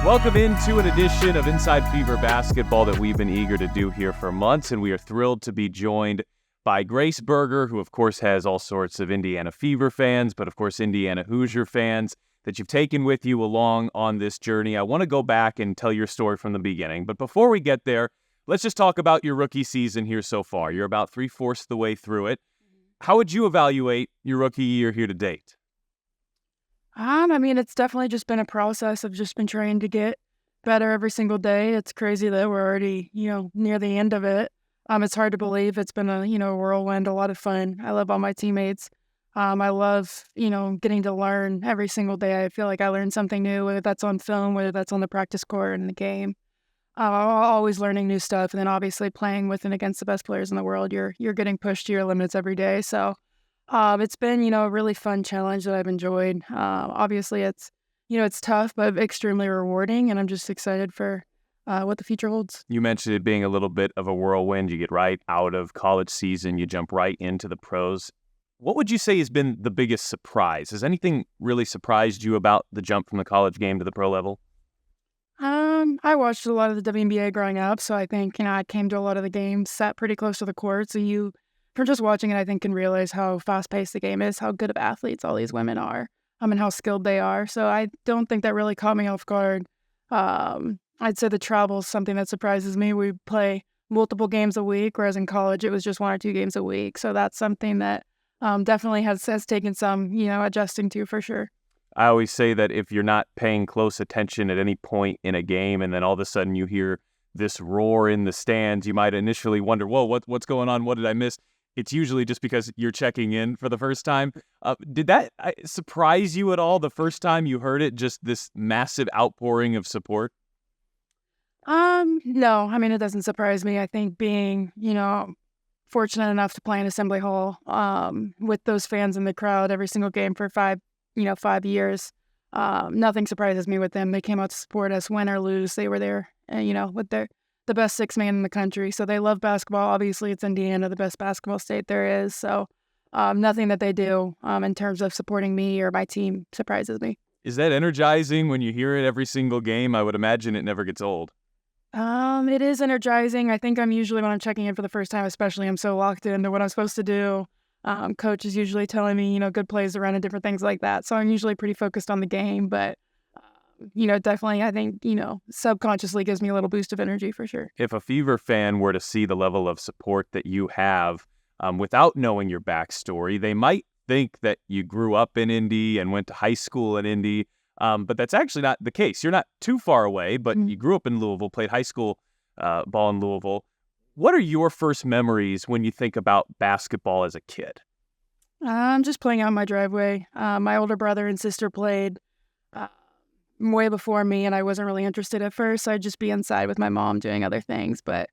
Welcome into an edition of Inside Fever Basketball that we've been eager to do here for months, and we are thrilled to be joined by Grace Berger, who of course has all sorts of Indiana Fever fans, but of course Indiana Hoosier fans that you've taken with you along on this journey. I want to go back and tell your story from the beginning, but before we get there, let's just talk about your rookie season here so far. You're about 3/4 of the way through it. How would you evaluate your rookie year here to date? It's definitely just been a process. I've just been trying to get better every single day. It's crazy that we're already, near the end of it. It's hard to believe. It's been a whirlwind, a lot of fun. I love all my teammates. I love, getting to learn every single day. I feel like I learn something new, whether that's on film, whether that's on the practice court in the game. Always learning new stuff. And then obviously playing with and against the best players in the world, you're getting pushed to your limits every day. So it's been, a really fun challenge that I've enjoyed. Obviously, it's tough, but extremely rewarding, and I'm just excited for what the future holds. You mentioned it being a little bit of a whirlwind. You get right out of college season, you jump right into the pros. What would you say has been the biggest surprise? Has anything really surprised you about the jump from the college game to the pro level? I watched a lot of the WNBA growing up, so I think, I came to a lot of the games, sat pretty close to the court, so you, from just watching it, I think can realize how fast-paced the game is, how good of athletes all these women are, and how skilled they are. So I don't think that really caught me off guard. I'd say the travel is something that surprises me. We play multiple games a week, whereas in college it was just 1 or 2 games a week. So that's something that definitely has taken some, adjusting to for sure. I always say that if you're not paying close attention at any point in a game and then all of a sudden you hear this roar in the stands, you might initially wonder, whoa, what's going on? What did I miss? It's usually just because you're checking in for the first time. Did that surprise you at all the first time you heard it, just this massive outpouring of support? No, it doesn't surprise me. I think being, fortunate enough to play in Assembly Hall with those fans in the crowd every single game for 5 years, nothing surprises me with them. They came out to support us, win or lose. They were there, with the best 6-man in the country. So they love basketball. Obviously, it's Indiana, the best basketball state there is. So nothing that they do in terms of supporting me or my team surprises me. Is that energizing when you hear it every single game? I would imagine it never gets old. It is energizing. I think I'm usually, when I'm checking in for the first time, especially, I'm so locked into what I'm supposed to do. Coach is usually telling me, good plays to run and different things like that. So I'm usually pretty focused on the game, but definitely, I think, subconsciously gives me a little boost of energy for sure. If a Fever fan were to see the level of support that you have without knowing your backstory, they might think that you grew up in Indy and went to high school in Indy, but that's actually not the case. You're not too far away, but you grew up in Louisville, played high school ball in Louisville. What are your first memories when you think about basketball as a kid? I'm just playing out in my driveway. My older brother and sister played way before me, and I wasn't really interested at first. So I'd just be inside with my mom doing other things. But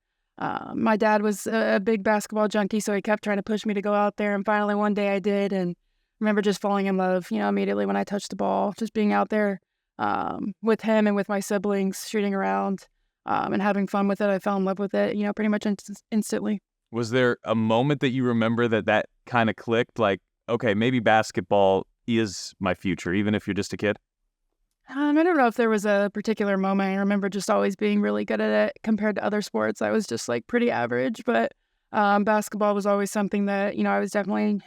my dad was a big basketball junkie, so he kept trying to push me to go out there. And finally, one day I did, and remember just falling in love, immediately when I touched the ball, just being out there with him and with my siblings, shooting around and having fun with it. I fell in love with it, pretty much instantly. Was there a moment that you remember that kind of clicked? Like, okay, maybe basketball is my future, even if you're just a kid? I don't know if there was a particular moment. I remember just always being really good at it compared to other sports. I was just pretty average, but basketball was always something that, I was definitely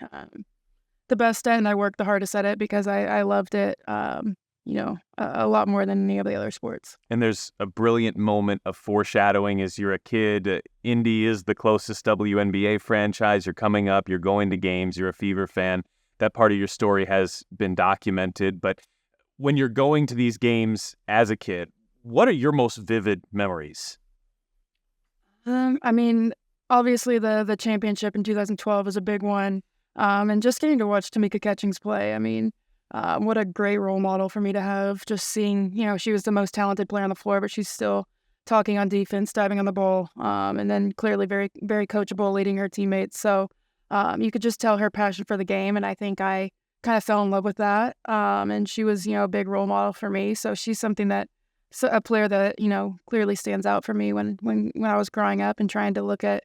the best at, and I worked the hardest at it because I loved it, a lot more than any of the other sports. And there's a brilliant moment of foreshadowing as you're a kid. Indy is the closest WNBA franchise. You're coming up, you're going to games, you're a Fever fan. That part of your story has been documented, but when you're going to these games as a kid, what are your most vivid memories? Obviously the championship in 2012 was a big one. And just getting to watch Tamika Catchings play, what a great role model for me to have. Just seeing, she was the most talented player on the floor, but she's still talking on defense, diving on the ball, and then clearly very, very coachable, leading her teammates. So you could just tell her passion for the game, and I think I kind of fell in love with that. And she was, a big role model for me. So she's something that, a player that, clearly stands out for me when I was growing up and trying to look at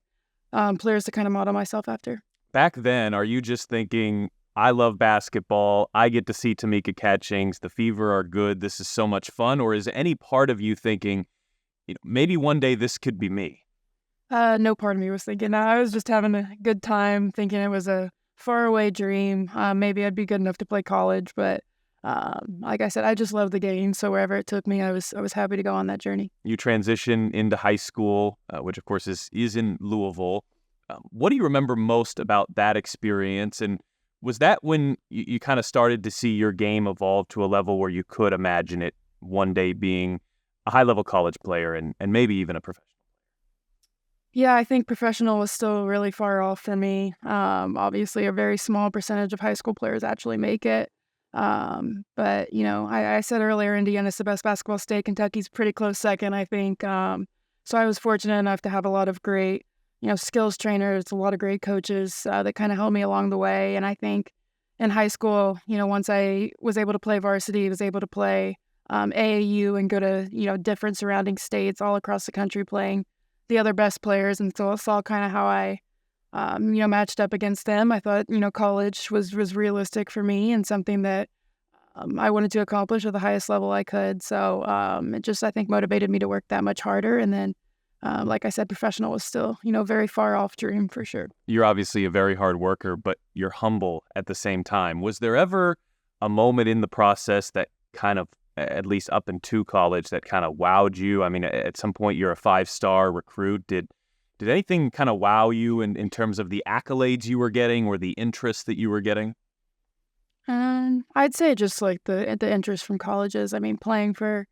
players to kind of model myself after. Back then, are you just thinking I love basketball. I get to see Tamika Catchings. The Fever are good. This is so much fun. Or is any part of you thinking, maybe one day this could be me? No part of me was thinking that. I was just having a good time, thinking it was a faraway dream. Maybe I'd be good enough to play college, but like I said, I just love the game. So wherever it took me, I was happy to go on that journey. You transition into high school, which of course is in Louisville. What do you remember most about that experience? And was that when you kind of started to see your game evolve to a level where you could imagine it one day being a high-level college player and maybe even a professional? Yeah, I think professional was still really far off for me. Obviously, a very small percentage of high school players actually make it. But, I said earlier, Indiana's the best basketball state. Kentucky's pretty close second, I think. So I was fortunate enough to have a lot of great, skills trainers, a lot of great coaches that kind of helped me along the way. And I think in high school, once I was able to play varsity, was able to play AAU and go to, different surrounding states all across the country playing the other best players, and so I saw kind of how I, matched up against them. I thought, college was realistic for me and something that I wanted to accomplish at the highest level I could. So it just, I think, motivated me to work that much harder. And then, like I said, professional was still, very far off dream for sure. You're obviously a very hard worker, but you're humble at the same time. Was there ever a moment in the process that kind of, at least up into college, that kind of wowed you? I mean, at some point you're a 5-star recruit. Did anything kind of wow you in terms of the accolades you were getting or the interest that you were getting? I'd say just like the interest from colleges. I mean, playing for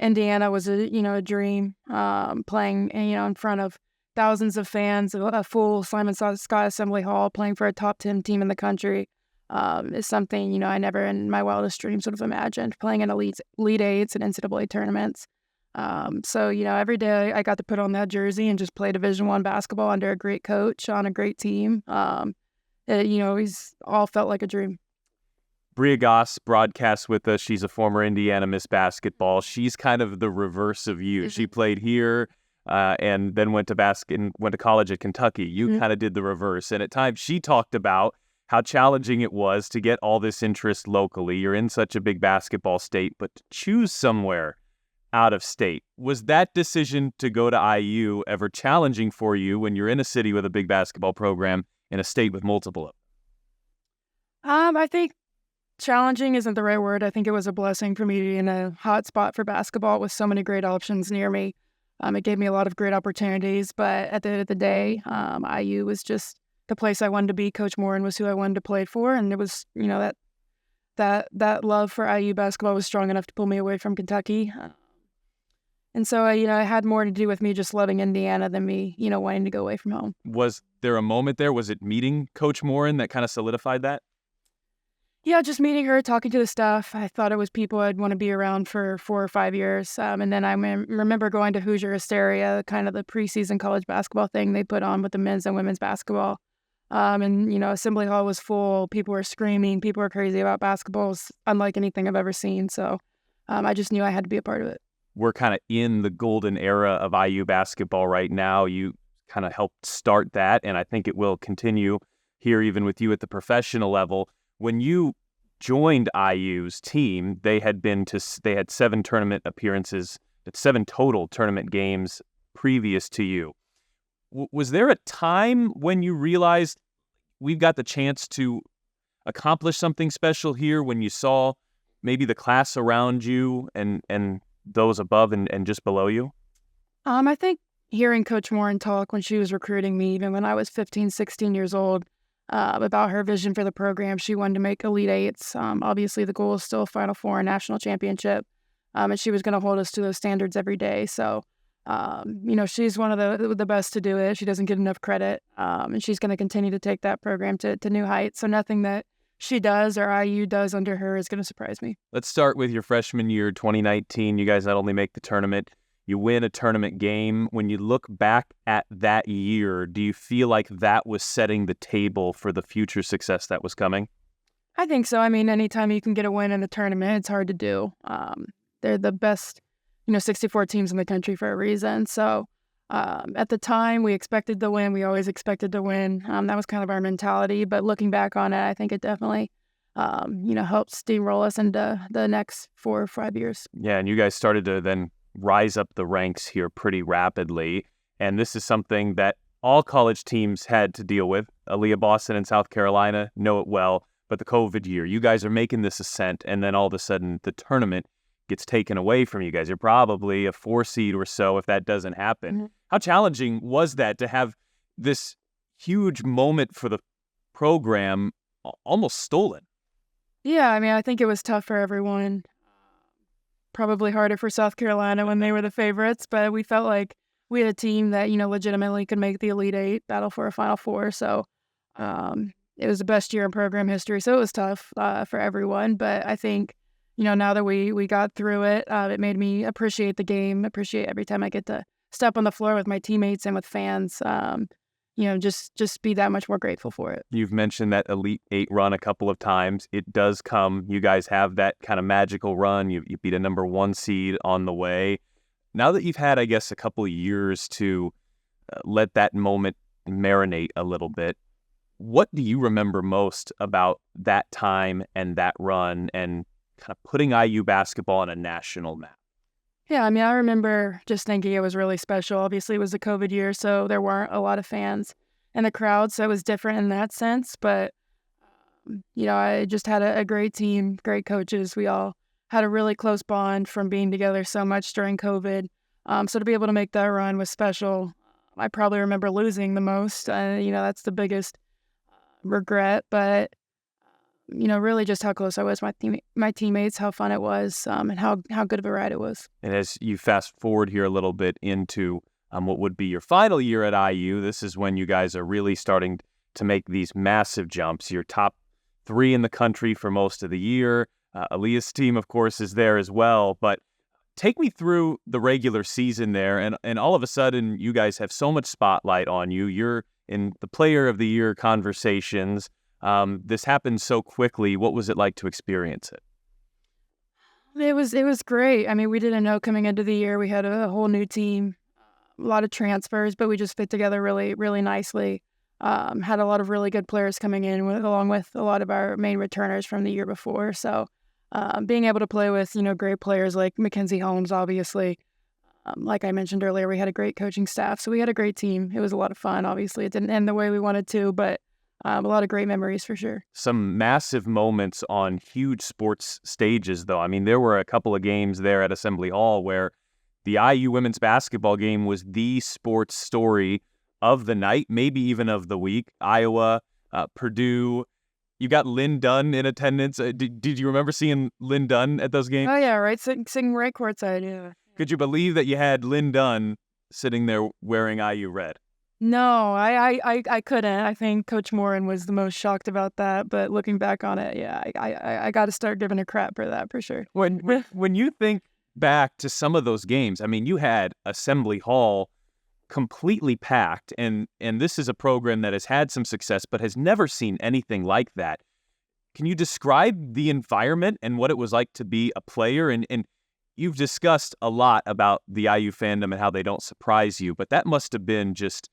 Indiana was a dream. Playing in front of thousands of fans, a full Simon Scott Assembly Hall, playing for a top 10 team in the country. Is something, I never in my wildest dreams would have imagined, playing in Elite Eights and NCAA tournaments. So, every day I got to put on that jersey and just play Division I basketball under a great coach on a great team. He's all felt like a dream. Bria Goss broadcasts with us. She's a former Indiana Miss Basketball. She's kind of the reverse of you. She played here and then went to college at Kentucky. You kind of did the reverse. And at times she talked about how challenging it was to get all this interest locally. You're in such a big basketball state, but to choose somewhere out of state. Was that decision to go to IU ever challenging for you when you're in a city with a big basketball program in a state with multiple of them? I think challenging isn't the right word. I think it was a blessing for me to be in a hot spot for basketball with so many great options near me. It gave me a lot of great opportunities, but at the end of the day, IU was just the place I wanted to be. Coach Morin was who I wanted to play for, and it was, that love for IU basketball was strong enough to pull me away from Kentucky. And so, it had more to do with me just loving Indiana than me, wanting to go away from home. Was there a moment there? Was it meeting Coach Morin that kind of solidified that? Yeah, just meeting her, talking to the staff. I thought it was people I'd want to be around for 4 or 5 years. And then I remember going to Hoosier Hysteria, kind of the preseason college basketball thing they put on with the men's and women's basketball. And, Assembly Hall was full. People were screaming. People were crazy about basketball. It was unlike anything I've ever seen. So I just knew I had to be a part of it. We're kind of in the golden era of IU basketball right now. You kind of helped start that, and I think it will continue here even with you at the professional level. When you joined IU's team, they had 7 tournament appearances, 7 total tournament games previous to you. Was there a time when you realized we've got the chance to accomplish something special here, when you saw maybe the class around you and those above and just below you? I think hearing Coach Morin talk when she was recruiting me, even when I was 15, 16 years old, about her vision for the program, she wanted to make Elite Eights. Obviously, the goal is still Final Four and national championship, and she was going to hold us to those standards every day. So, she's one of the best to do it. She doesn't get enough credit, and she's going to continue to take that program to new heights. So nothing that she does or IU does under her is going to surprise me. Let's start with your freshman year, 2019. You guys not only make the tournament, you win a tournament game. When you look back at that year, do you feel like that was setting the table for the future success that was coming? I think so. I mean, anytime you can get a win in a tournament, it's hard to do. They're the best, 64 teams in the country for a reason. So At the time, we expected to win. We always expected to win. That was kind of our mentality. But looking back on it, I think it definitely, helped steamroll us into the next 4 or 5 years. Yeah, and you guys started to then rise up the ranks here pretty rapidly. And this is something that all college teams had to deal with. Aaliyah Boston in South Carolina know it well. But the COVID year, you guys are making this ascent, and then all of a sudden the tournament gets taken away from you guys. You're probably a 4 seed or so if that doesn't happen. Mm-hmm. How challenging was that to have this huge moment for the program almost stolen? Yeah, I mean, I think it was tough for everyone. Probably harder for South Carolina when they were the favorites, but we felt like we had a team that, legitimately could make the Elite Eight, battle for a Final Four. So it was the best year in program history. So it was tough for everyone. But I think, now that we got through it, it made me appreciate the game, appreciate every time I get to step on the floor with my teammates and with fans. Just be that much more grateful for it. You've mentioned that Elite Eight run a couple of times. It does come. You guys have that kind of magical run. You beat a number 1 seed on the way. Now that you've had, I guess, a couple of years to let that moment marinate a little bit, what do you remember most about that time and that run and kind of putting IU basketball on a national map? Yeah, I mean, I remember just thinking it was really special. Obviously, it was the COVID year, so there weren't a lot of fans in the crowd, so it was different in that sense. But, I just had a great team, great coaches. We all had a really close bond from being together so much during COVID. So to be able to make that run was special. I probably remember losing the most. That's the biggest regret. But, really just how close I was with my teammates, how fun it was, and how good of a ride it was. And as you fast forward here a little bit into what would be your final year at IU, this is when you guys are really starting to make these massive jumps. You're top 3 in the country for most of the year. Aaliyah's team, of course, is there as well. But take me through the regular season there, and all of a sudden you guys have so much spotlight on you. You're in the Player of the Year conversations. This happened so quickly. What was it like to experience it? It was great. I mean, we didn't know coming into the year. We had a whole new team, a lot of transfers, but we just fit together really, really nicely. Had a lot of really good players coming in along with a lot of our main returners from the year before. So being able to play with, great players like Mackenzie Holmes, obviously. Like I mentioned earlier, we had a great coaching staff. So we had a great team. It was a lot of fun. Obviously, it didn't end the way we wanted to, but a lot of great memories for sure. Some massive moments on huge sports stages, though. I mean, there were a couple of games there at Assembly Hall where the IU women's basketball game was the sports story of the night, maybe even of the week. Iowa, Purdue. You got Lynn Dunn in attendance. Did you remember seeing Lynn Dunn at those games? Oh, yeah, right. Sitting right courtside, yeah. Could you believe that you had Lynn Dunn sitting there wearing IU red? No, I couldn't. I think Coach Morin was the most shocked about that. But looking back on it, yeah, I got to start giving a crap for that for sure. When you think back to some of those games, I mean, you had Assembly Hall completely packed, and this is a program that has had some success but has never seen anything like that. Can you describe the environment and what it was like to be a player? And you've discussed a lot about the IU fandom and how they don't surprise you, but that must have been just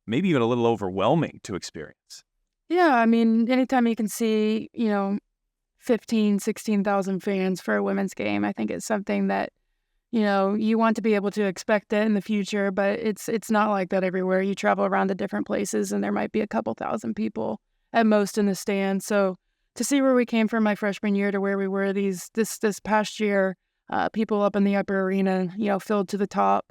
maybe even a little overwhelming to experience. Yeah, I mean, anytime you can see, 15, 16,000 fans for a women's game, I think it's something that, you want to be able to expect it in the future, but it's not like that everywhere. You travel around to different places and there might be a couple thousand people at most in the stand. So to see where we came from my freshman year to where we were this past year, people up in the upper arena, filled to the top.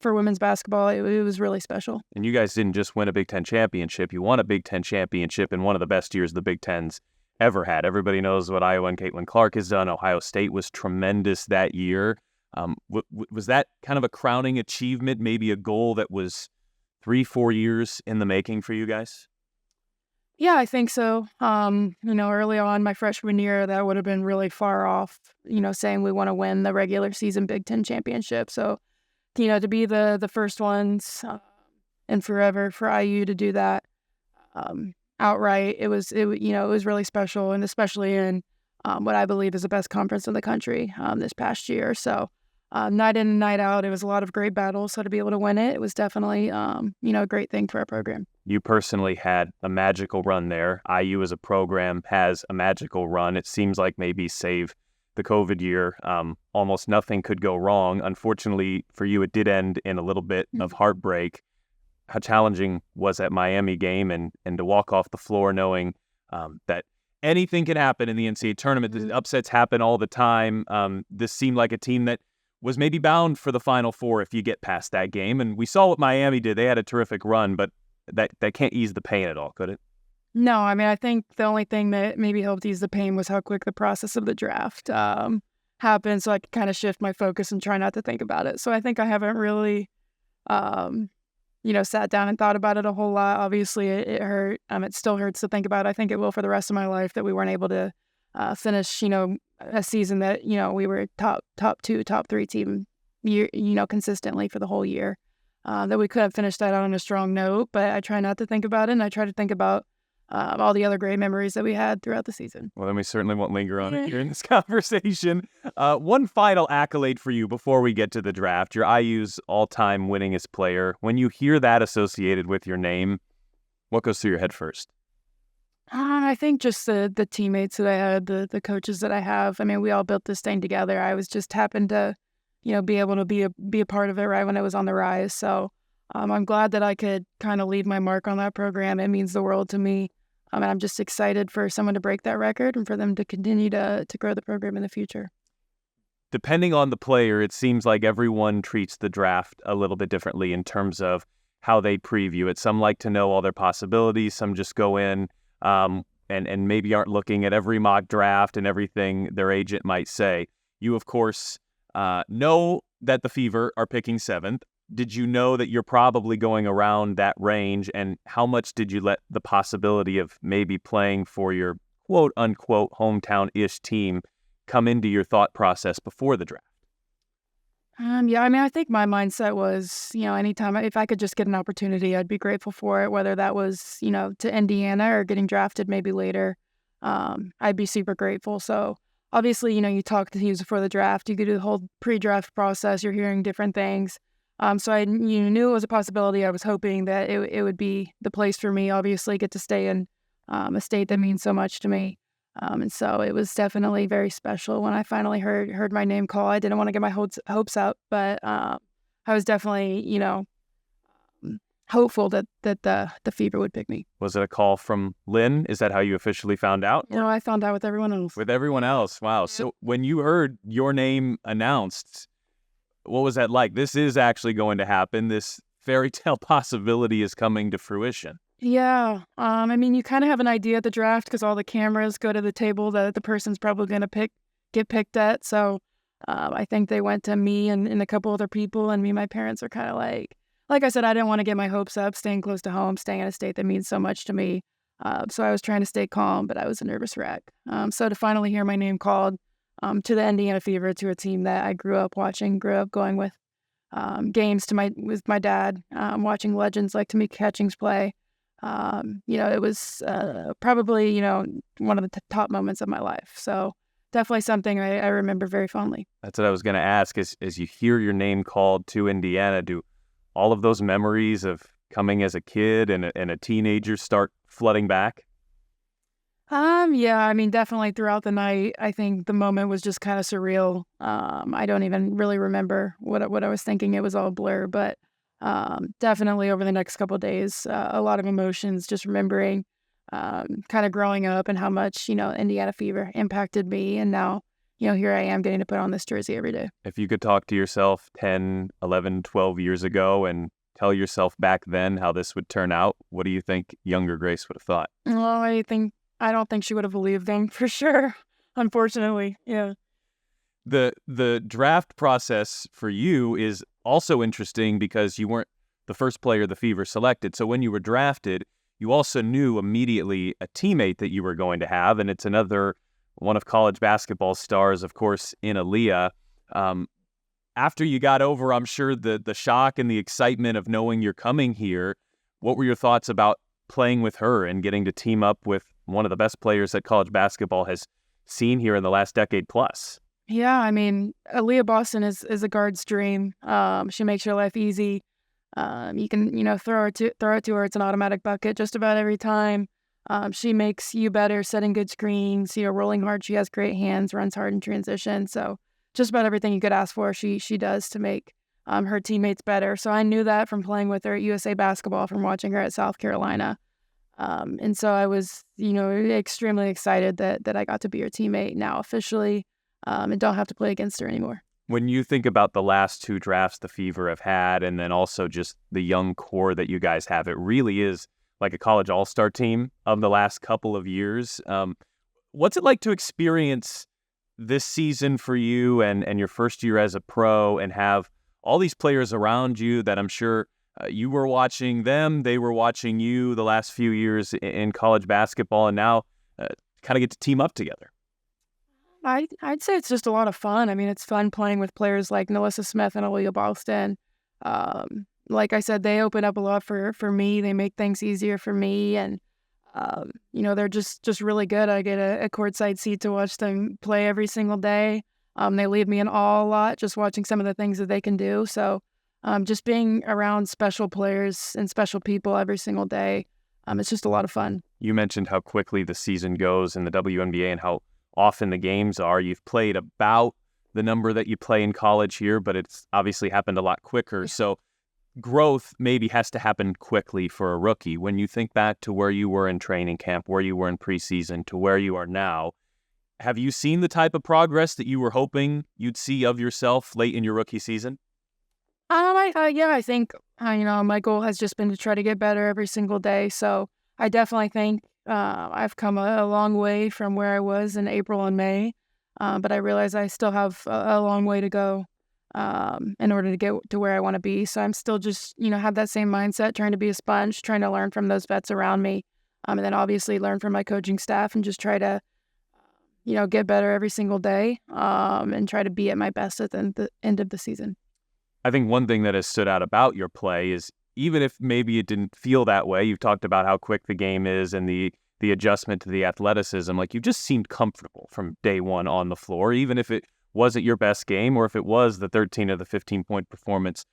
For women's basketball, it was really special. And you guys didn't just win a Big Ten championship. You won a Big Ten championship in one of the best years the Big Ten's ever had. Everybody knows what Iowa and Caitlin Clark has done. Ohio State was tremendous that year. Was that kind of a crowning achievement, maybe a goal that was 3-4 years in the making for you guys? Yeah, I think so. Early on my freshman year, that would have been really far off, saying we want to win the regular season Big Ten championship. So, to be the first ones and forever for IU to do that outright, it was really special, and especially in what I believe is the best conference in the country this past year. So night in and night out. It was a lot of great battles. So to be able to win it was definitely, a great thing for our program. You personally had a magical run there. IU as a program has a magical run. It seems like maybe save the COVID year, almost nothing could go wrong. Unfortunately for you, it did end in a little bit of heartbreak. How challenging was that Miami game and to walk off the floor knowing that anything can happen in the NCAA tournament? The upsets happen all the time. This seemed like a team that was maybe bound for the Final Four if you get past that game. And we saw what Miami did. They had a terrific run, but that can't ease the pain at all, could it? No, I mean, I think the only thing that maybe helped ease the pain was how quick the process of the draft happened, so I could kind of shift my focus and try not to think about it. So I think I haven't really, sat down and thought about it a whole lot. Obviously, it hurt. It still hurts to think about. I think it will for the rest of my life that we weren't able to finish, a season that, we were top 2, top 3 team, consistently for the whole year. That we could have finished that out on a strong note, but I try not to think about it, and I try to think about all the other great memories that we had throughout the season. Well, then we certainly won't linger on it here in this conversation. One final accolade for you before we get to the draft. You're IU's all-time winningest player. When you hear that associated with your name, what goes through your head first? I think just the teammates that I had, the coaches that I have. I mean, we all built this thing together. I was just happened to, be able to be a part of it right when it was on the rise. So I'm glad that I could kind of leave my mark on that program. It means the world to me. And I'm just excited for someone to break that record and for them to continue to grow the program in the future. Depending on the player, it seems like everyone treats the draft a little bit differently in terms of how they preview it. Some like to know all their possibilities. Some just go in and maybe aren't looking at every mock draft and everything their agent might say. You, of course, know that the Fever are picking 7th. Did you know that you're probably going around that range, and how much did you let the possibility of maybe playing for your quote-unquote hometown-ish team come into your thought process before the draft? I think my mindset was, anytime, if I could just get an opportunity, I'd be grateful for it, whether that was, to Indiana or getting drafted maybe later. I'd be super grateful. So obviously, you talk to teams before the draft, you go do the whole pre-draft process, you're hearing different things. So I knew it was a possibility. I was hoping that it would be the place for me, obviously, get to stay in a state that means so much to me. And so it was definitely very special when I finally heard my name call. I didn't want to get my hopes up, but I was definitely, hopeful that the Fever would pick me. Was it a call from Lynn? Is that how you officially found out? I found out with everyone else. With everyone else. Wow. Yeah. So when you heard your name announced, what was that like? This is actually going to happen. This fairy tale possibility is coming to fruition. Yeah. You kind of have an idea at the draft because all the cameras go to the table that the person's probably going to get picked at. So I think they went to me and a couple other people, and me and my parents are kind of like I said, I didn't want to get my hopes up, staying close to home, staying in a state that means so much to me. So I was trying to stay calm, but I was a nervous wreck. So to finally hear my name called to the Indiana Fever, to a team that I grew up watching, going with games with my dad, watching legends like Tamika Catchings play. It was probably, one of the top moments of my life. So definitely something I remember very fondly. That's what I was going to ask. As you hear your name called to Indiana, do all of those memories of coming as a kid and a teenager start flooding back? Definitely throughout the night, I think the moment was just kind of surreal. I don't even really remember what I was thinking. It was all a blur, but definitely over the next couple of days, a lot of emotions, just remembering kind of growing up and how much, Indiana Fever impacted me. And now, here I am getting to put on this jersey every day. If you could talk to yourself 10, 11, 12 years ago and tell yourself back then how this would turn out, what do you think younger Grace would have thought? Well, I don't think she would have believed them for sure, unfortunately. Yeah. The draft process for you is also interesting because you weren't the first player the Fever selected. So when you were drafted, you also knew immediately a teammate that you were going to have, and it's another one of college basketball stars, of course, in Aaliyah. After you got over, I'm sure, the shock and the excitement of knowing you're coming here, what were your thoughts about playing with her and getting to team up with one of the best players that college basketball has seen here in the last decade plus? Yeah, I mean, Aaliyah Boston is a guard's dream. She makes your life easy. You can, throw it to her. It's an automatic bucket just about every time. She makes you better setting good screens, rolling hard. She has great hands, runs hard in transition. So just about everything you could ask for, she does to make her teammates better. So I knew that from playing with her at USA Basketball, from watching her at South Carolina. And so I was, extremely excited that I got to be her teammate now officially, and don't have to play against her anymore. When you think about the last two drafts the Fever have had, and then also just the young core that you guys have, it really is like a college all-star team of the last couple of years. What's it like to experience this season for you and your first year as a pro and have all these players around you that I'm sure you were watching them, they were watching you the last few years in college basketball, and now kind of get to team up together? I'd say it's just a lot of fun. I mean, it's fun playing with players like Nelissa Smith and Aaliyah Boston. Like I said, they open up a lot for me. They make things easier for me, and they're just really good. I get a courtside seat to watch them play every single day. They leave me in awe a lot just watching some of the things that they can do. So just being around special players and special people every single day, it's just a lot of fun. You mentioned how quickly the season goes in the WNBA and how often the games are. You've played about the number that you play in college here, but it's obviously happened a lot quicker. Yeah. So growth maybe has to happen quickly for a rookie. When you think back to where you were in training camp, where you were in preseason, to where you are now, have you seen the type of progress that you were hoping you'd see of yourself late in your rookie season? I think my goal has just been to try to get better every single day. So I definitely think I've come a long way from where I was in April and May, but I realize I still have a long way to go in order to get to where I want to be. So I'm still just have that same mindset, trying to be a sponge, trying to learn from those vets around me, and then obviously learn from my coaching staff and just try to get better every single day, and try to be at my best at the end of the season. I think one thing that has stood out about your play is, even if maybe it didn't feel that way, you've talked about how quick the game is and the adjustment to the athleticism. Like, you just seemed comfortable from day one on the floor, even if it wasn't your best game or if it was the 13 or the 15-point performance.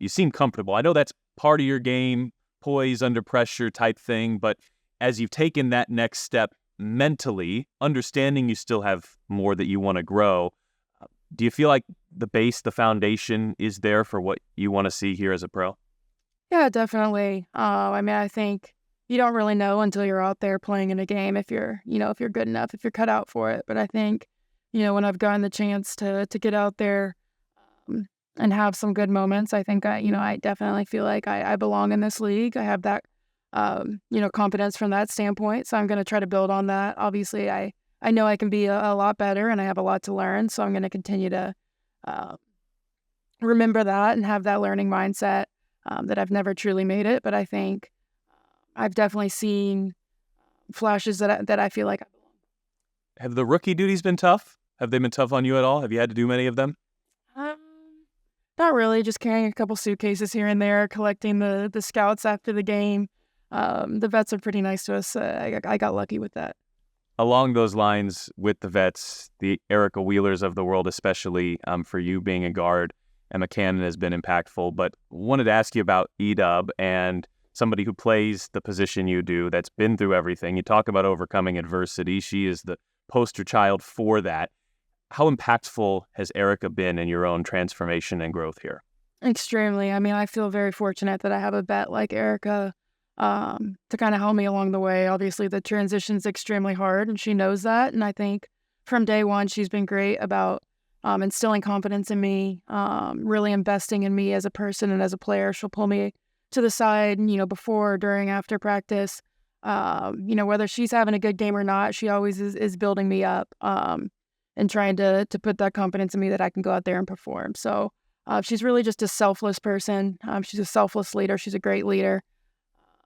You seemed comfortable. I know that's part of your game, poise under pressure type thing, but as you've taken that next step mentally, understanding you still have more that you want to grow, do you feel like the base, the foundation is there for what you want to see here as a pro? Yeah, definitely. I think you don't really know until you're out there playing in a game if you're good enough, if you're cut out for it. But I think, when I've gotten the chance to get out there and have some good moments, I think I definitely feel like I belong in this league. I have that, confidence from that standpoint. So I'm going to try to build on that. Obviously, I know I can be a lot better and I have a lot to learn. So I'm going to continue to remember that and have that learning mindset. That I've never truly made it, but I think I've definitely seen flashes that I feel like I belong. Have the rookie duties been tough? Have they been tough on you at all? Have you had to do many of them? Um, Not really, just carrying a couple suitcases here and there, collecting the scouts after the game. The vets are pretty nice to us. I got lucky with that. Along those lines with the vets, the Erica Wheelers of the world, especially for you being a guard, Emma Cannon has been impactful, but wanted to ask you about Edub and somebody who plays the position you do that's been through everything. You talk about overcoming adversity. She is the poster child for that. How impactful has Erica been in your own transformation and growth here? Extremely. I mean, I feel very fortunate that I have a vet like Erica to kind of help me along the way. Obviously, the transition's extremely hard, and she knows that. And I think from day one, she's been great about instilling confidence in me, really investing in me as a person and as a player. She'll pull me to the side, before, during, after practice. Whether she's having a good game or not, she always is building me up and trying to put that confidence in me that I can go out there and perform. So she's really just a selfless person. She's a selfless leader. She's a great leader.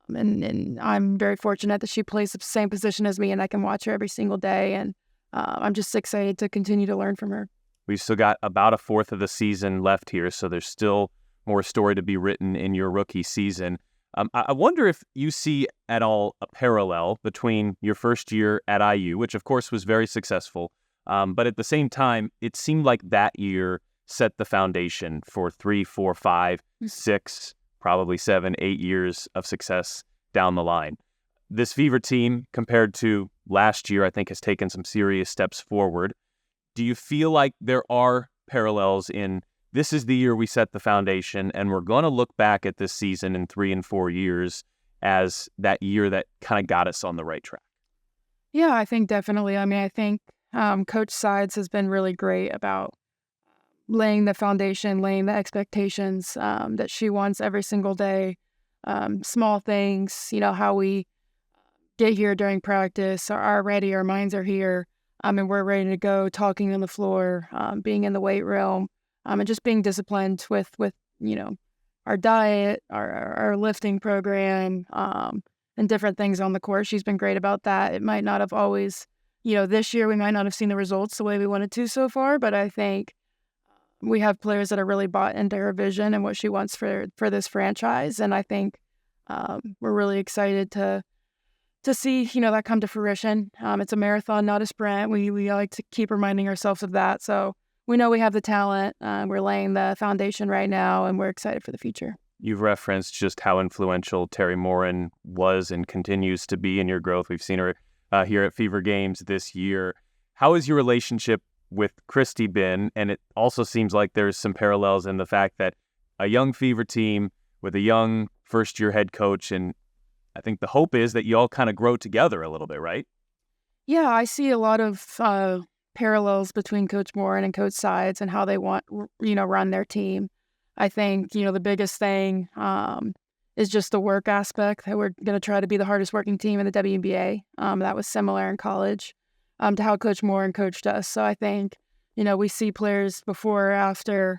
And I'm very fortunate that she plays the same position as me and I can watch her every single day. And I'm just excited to continue to learn from her. We've still got about a fourth of the season left here, so there's still more story to be written in your rookie season. I wonder if you see at all a parallel between your first year at IU, which of course was very successful, But at the same time, it seemed like that year set the foundation for 3, 4, 5, 6, probably 7, 8 years of success down the line. This Fever team, compared to last year, I think has taken some serious steps forward. Do you feel like there are parallels in this is the year we set the foundation, and we're going to look back at this season in 3 and 4 years as that year that kind of got us on the right track? Yeah, I think definitely. I mean, I think Coach Sides has been really great about laying the foundation, laying the expectations that she wants every single day. Small things, how we get here during practice are ready, our minds are here, and we're ready to go, talking on the floor, being in the weight room, and just being disciplined with our diet, our lifting program, and different things on the court. She's been great about that. It might not have always, this year we might not have seen the results the way we wanted to so far, but I think we have players that are really bought into her vision and what she wants for this franchise. And I think we're really excited to see, that come to fruition. It's a marathon, not a sprint. We like to keep reminding ourselves of that. So we know we have the talent. We're laying the foundation right now, and we're excited for the future. You've referenced just how influential Terry Morin was and continues to be in your growth. We've seen her here at Fever Games this year. How has your relationship with Christy been? And it also seems like there's some parallels in the fact that a young Fever team with a young first-year head coach, and I think the hope is that you all kind of grow together a little bit, right? Yeah, I see a lot of parallels between Coach Morin and Coach Sides and how they want, run their team. I think, the biggest thing is just the work aspect, that we're going to try to be the hardest working team in the WNBA. That was similar in college to how Coach Morin coached us. So I think, we see players before or after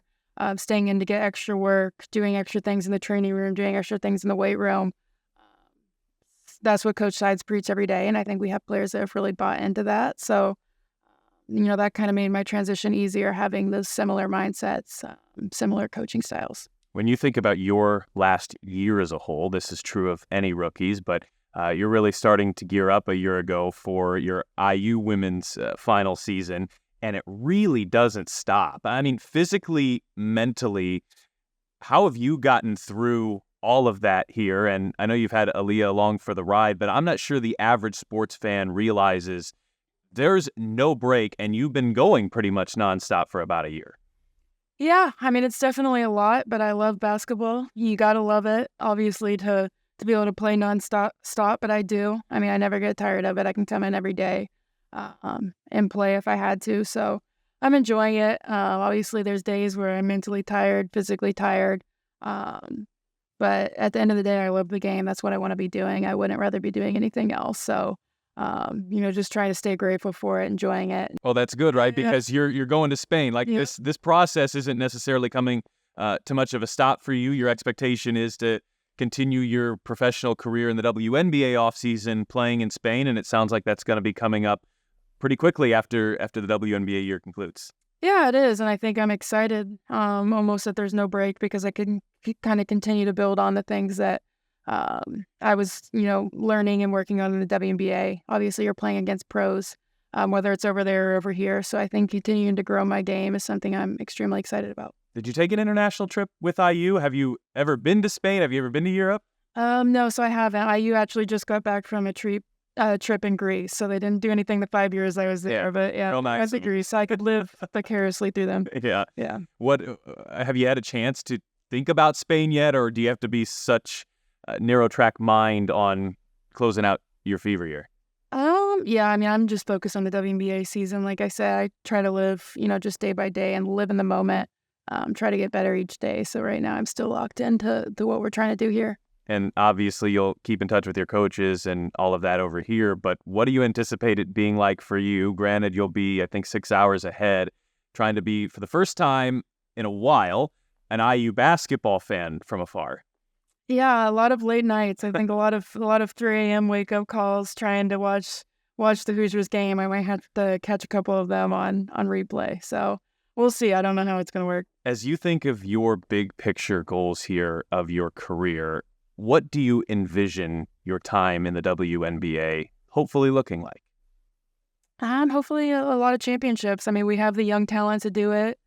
staying in to get extra work, doing extra things in the training room, doing extra things in the weight room. That's what Coach Sides preach every day, and I think we have players that have really bought into that. So, that kind of made my transition easier, having those similar mindsets, similar coaching styles. When you think about your last year as a whole, this is true of any rookies, but you're really starting to gear up a year ago for your IU women's final season, and it really doesn't stop. I mean, physically, mentally, how have you gotten through all of that here? And I know you've had Aaliyah along for the ride, but I'm not sure the average sports fan realizes there's no break, and you've been going pretty much nonstop for about a year. Yeah, I mean, it's definitely a lot, but I love basketball. You got to love it, obviously, to be able to play nonstop, but I do. I mean, I never get tired of it. I can come in every day and play if I had to. So I'm enjoying it. Obviously, there's days where I'm mentally tired, physically tired. But at the end of the day, I love the game. That's what I want to be doing. I wouldn't rather be doing anything else. So, just trying to stay grateful for it, enjoying it. Well, that's good, right? Because you're going to Spain. This process isn't necessarily coming to much of a stop for you. Your expectation is to continue your professional career in the WNBA offseason playing in Spain, and it sounds like that's going to be coming up pretty quickly after the WNBA year concludes. Yeah, it is, and I think I'm excited almost that there's no break, because I can kind of continue to build on the things that I was, learning and working on in the WNBA. Obviously, you're playing against pros, whether it's over there or over here. So I think continuing to grow my game is something I'm extremely excited about. Did you take an international trip with IU? Have you ever been to Spain? Have you ever been to Europe? No, so I haven't. IU actually just got back from a trip in Greece, so they didn't do anything the 5 years I was there. Yeah, but yeah, real nice. I went to Greece, so I could live vicariously through them. Yeah. Yeah. What have you had a chance to think about Spain yet, or do you have to be such a narrow track mind on closing out your Fever year? Yeah, I mean, I'm just focused on the WNBA season. Like I said, I try to live, just day by day and live in the moment. Try to get better each day. So right now I'm still locked into what we're trying to do here. And obviously you'll keep in touch with your coaches and all of that over here, but what do you anticipate it being like for you? Granted, you'll be, I think, 6 hours ahead, trying to be, for the first time in a while, an IU basketball fan from afar. Yeah, a lot of late nights. I think a lot of 3 a.m. wake up calls trying to watch the Hoosiers game. I might have to catch a couple of them on replay. So we'll see. I don't know how it's going to work. As you think of your big picture goals here of your career, what do you envision your time in the WNBA hopefully looking like? Hopefully a lot of championships. I mean, we have the young talent to do it.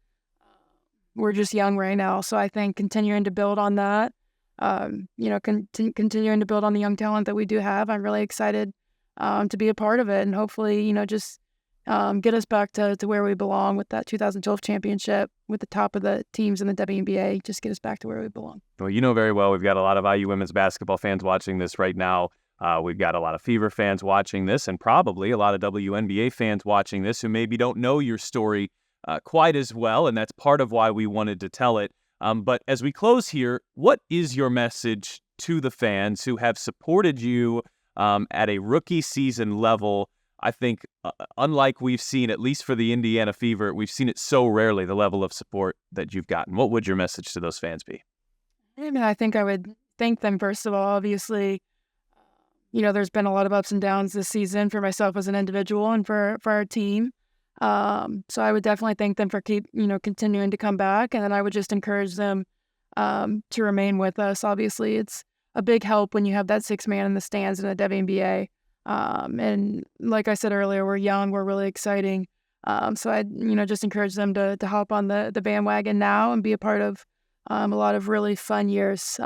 We're just young right now, so I think continuing to build on that, continuing to build on the young talent that we do have. I'm really excited to be a part of it, and hopefully, just get us back to where we belong with that 2012 championship, with the top of the teams in the WNBA. Just get us back to where we belong. Well, you know very well, we've got a lot of IU women's basketball fans watching this right now. We've got a lot of Fever fans watching this, and probably a lot of WNBA fans watching this who maybe don't know your story quite as well, and that's part of why we wanted to tell it. But as we close here, what is your message to the fans who have supported you at a rookie season level? I think, unlike we've seen, at least for the Indiana Fever, we've seen it so rarely, the level of support that you've gotten. What would your message to those fans be? I mean, I think I would thank them, first of all. Obviously, there's been a lot of ups and downs this season for myself as an individual and for our team. So I would definitely thank them for continuing to come back. And then I would just encourage them to remain with us. Obviously, it's a big help when you have that 6 man in the stands in the WNBA. And like I said earlier, we're young, we're really exciting. So I'd, just encourage them to hop on the bandwagon now and be a part of a lot of really fun years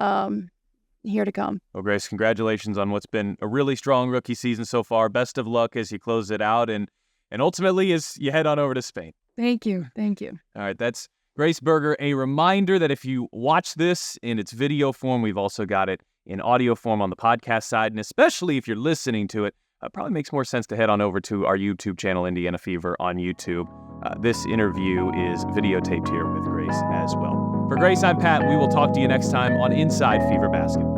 here to come. Well, Grace, congratulations on what's been a really strong rookie season so far. Best of luck as you close it out and ultimately as you head on over to Spain. Thank you. Thank you. All right, that's Grace Berger. A reminder that if you watch this in its video form, we've also got it in audio form on the podcast side, and especially if you're listening to it, probably makes more sense to head on over to our YouTube channel, Indiana Fever, on YouTube. This interview is videotaped here with Grace as well. For Grace, I'm Pat. We will talk to you next time on Inside Fever Basketball.